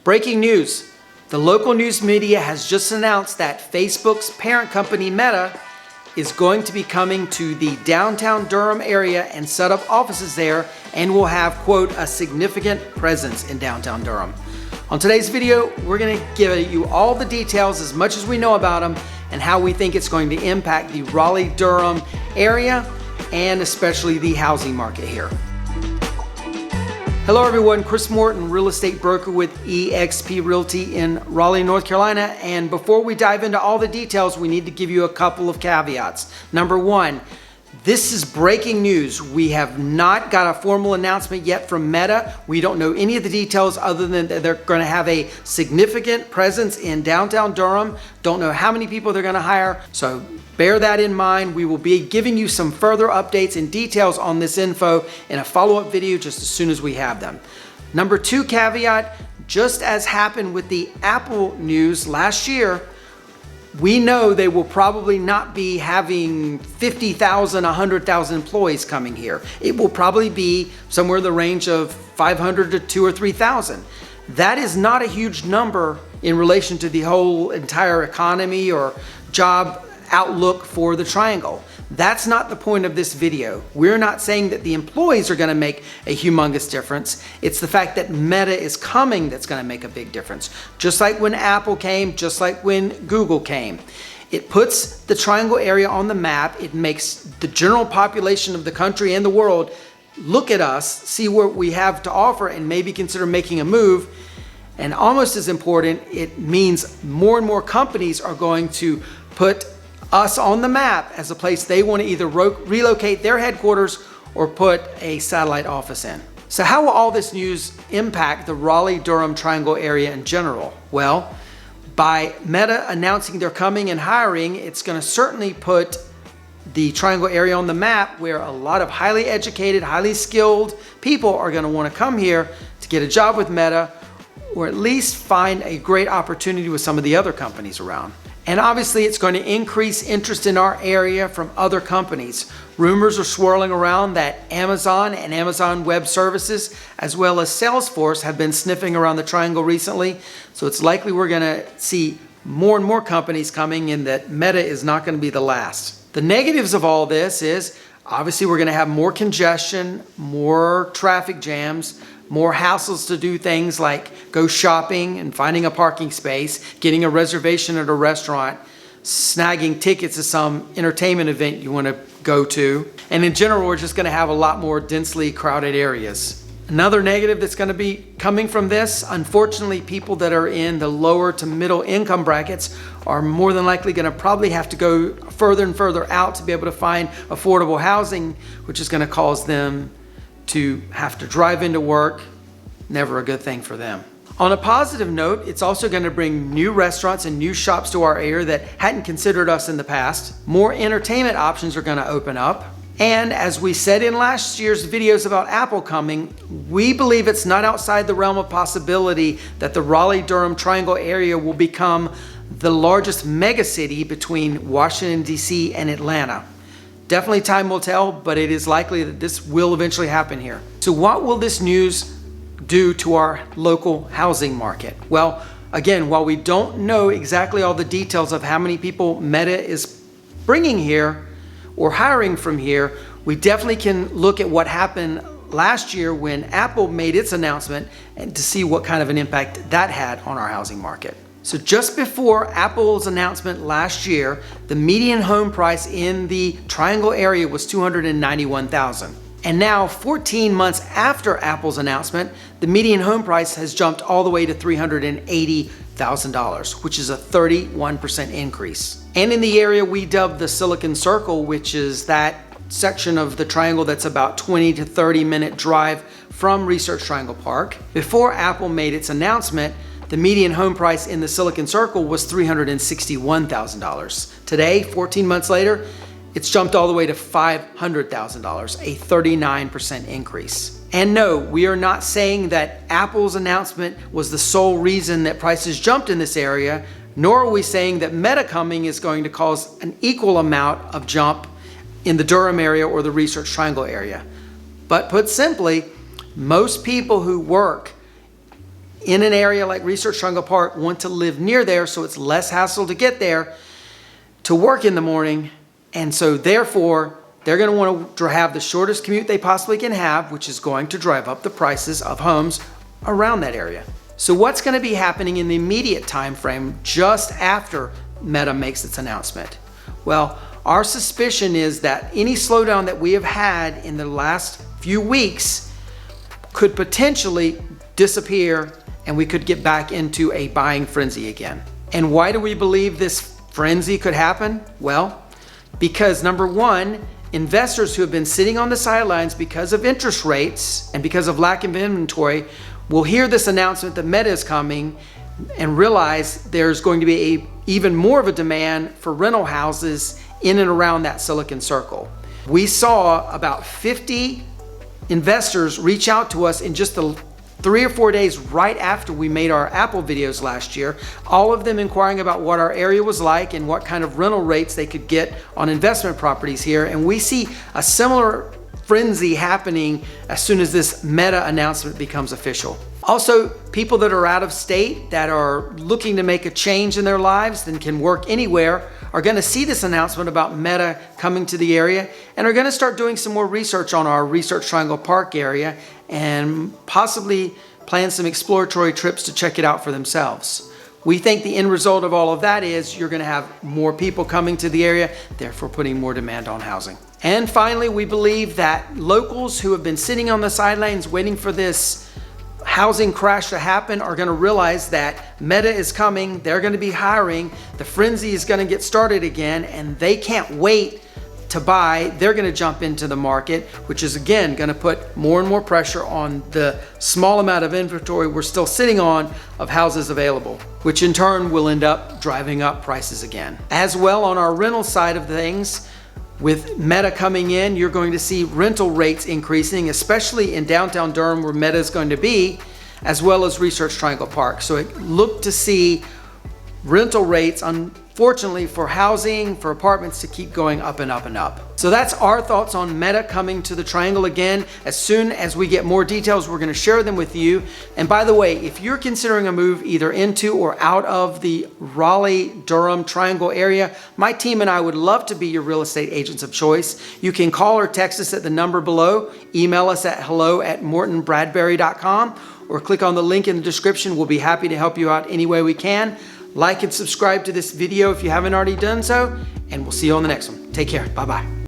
Breaking news. The local news media has just announced that Facebook's parent company Meta is going to be coming to the downtown Durham area and set up offices there and will have, quote, a significant presence in downtown Durham. On today's video, we're going to give you all the details as much as we know about them and how we think it's going to impact the Raleigh-Durham area and especially the housing market here. Hello everyone, Chris Morton, real estate broker with eXp Realty in Raleigh, North Carolina. And before we dive into all the details, we need to give you a couple of caveats. Number one, this is breaking news. We have not got a formal announcement yet from Meta. We don't know any of the details other than that they're going to have a significant presence in downtown Durham. Don't know how many people they're going to hire. So bear that in mind. We will be giving you some further updates and details on this info in a follow-up video just as soon as we have them. Number two caveat, just as happened with the Apple news last year, we know they will probably not be having 50,000, 100,000 employees coming here. It will probably be somewhere in the range of 500 to 2,000 or 3,000. That is not a huge number in relation to the whole entire economy or job outlook for the Triangle. That's not the point of this video. We're not saying that the employees are going to make a humongous difference. It's the fact that Meta is coming that's going to make a big difference. Just like when Apple came, just like when Google came. It puts the Triangle area on the map. It makes the general population of the country and the world look at us, see what we have to offer, and maybe consider making a move. And almost as important, it means more and more companies are going to put us on the map as a place they want to either relocate their headquarters or put a satellite office in. So how will all this news impact the Raleigh-Durham Triangle area in general? Well, by Meta announcing they're coming and hiring, it's going to certainly put the Triangle area on the map where a lot of highly educated, highly skilled people are going to want to come here to get a job with Meta or at least find a great opportunity with some of the other companies around. And obviously it's going to increase interest in our area from other companies. Rumors are swirling around that Amazon and Amazon Web Services, as well as Salesforce, have been sniffing around the Triangle recently. So it's likely we're going to see more and more companies coming and that Meta is not going to be the last. The negatives of all this is obviously we're going to have more congestion, more traffic jams, more hassles to do things like go shopping and finding a parking space, getting a reservation at a restaurant, snagging tickets to some entertainment event you want to go to. And in general, we're just going to have a lot more densely crowded areas. Another negative that's going to be coming from this, unfortunately, people that are in the lower to middle income brackets are more than likely going to probably have to go further and further out to be able to find affordable housing, which is going to cause them to have to drive into work. Never a good thing for them. On a positive note, it's also going to bring new restaurants and new shops to our area that hadn't considered us in the past. More entertainment options are going to open up. And as we said in last year's videos about Apple coming, we believe it's not outside the realm of possibility that the Raleigh-Durham Triangle area will become the largest megacity between Washington, D.C. and Atlanta. Definitely time will tell, but it is likely that this will eventually happen here. So what will this news do to our local housing market? Well, again, while we don't know exactly all the details of how many people Meta is bringing here or hiring from here, we definitely can look at what happened last year when Apple made its announcement and to see what kind of an impact that had on our housing market. So just before Apple's announcement last year, the median home price in the Triangle area was $291,000. And now 14 months after Apple's announcement, the median home price has jumped all the way to $380,000, which is a 31% increase. And in the area we dub the Silicon Circle, which is that section of the Triangle that's about 20 to 30 minute drive from Research Triangle Park, before Apple made its announcement, the median home price in the Silicon Circle was $361,000. Today, 14 months later, it's jumped all the way to $500,000, a 39% increase. And no, we are not saying that Apple's announcement was the sole reason that prices jumped in this area, nor are we saying that Meta coming is going to cause an equal amount of jump in the Durham area or the Research Triangle area. But put simply, most people who work in an area like Research Triangle Park want to live near there, so it's less hassle to get there to work in the morning. And so therefore, they're going to want to have the shortest commute they possibly can have, which is going to drive up the prices of homes around that area. So what's going to be happening in the immediate time frame just after Meta makes its announcement? Well, our suspicion is that any slowdown that we have had in the last few weeks could potentially disappear, and we could get back into a buying frenzy again. And why do we believe this frenzy could happen? Well, because number one, investors who have been sitting on the sidelines because of interest rates and because of lack of inventory will hear this announcement that Meta is coming and realize there's going to be even more of a demand for rental houses in and around that Silicon Circle. We saw about 50 investors reach out to us in just the 3 or 4 days right after we made our Apple videos last year, all of them inquiring about what our area was like and what kind of rental rates they could get on investment properties here. And we see a similar frenzy happening as soon as this Meta announcement becomes official. Also, people that are out of state that are looking to make a change in their lives and can work anywhere are going to see this announcement about Meta coming to the area and are going to start doing some more research on our Research Triangle Park area and possibly plan some exploratory trips to check it out for themselves. We think the end result of all of that is you're going to have more people coming to the area, therefore putting more demand on housing. And finally, we believe that locals who have been sitting on the sidelines waiting for this housing crash to happen are going to realize that Meta is coming, they're going to be hiring, the frenzy is going to get started again, and they can't wait to buy. They're going to jump into the market, which is again going to put more and more pressure on the small amount of inventory we're still sitting on of houses available, which in turn will end up driving up prices again. As well, on our rental side of things, with Meta coming in, you're going to see rental rates increasing, especially in downtown Durham where Meta is going to be, as well as Research Triangle Park. So look to see rental rates, unfortunately, for housing, for apartments to keep going up and up and up. So that's our thoughts on Meta coming to the Triangle again. As soon as we get more details, we're going to share them with you. And by the way, if you're considering a move either into or out of the Raleigh-Durham Triangle area, my team and I would love to be your real estate agents of choice. You can call or text us at the number below, email us at hello@mortonbradbury.com, or click on the link in the description. We'll be happy to help you out any way we can. Like and subscribe to this video if you haven't already done so, and we'll see you on the next one. Take care. Bye-bye.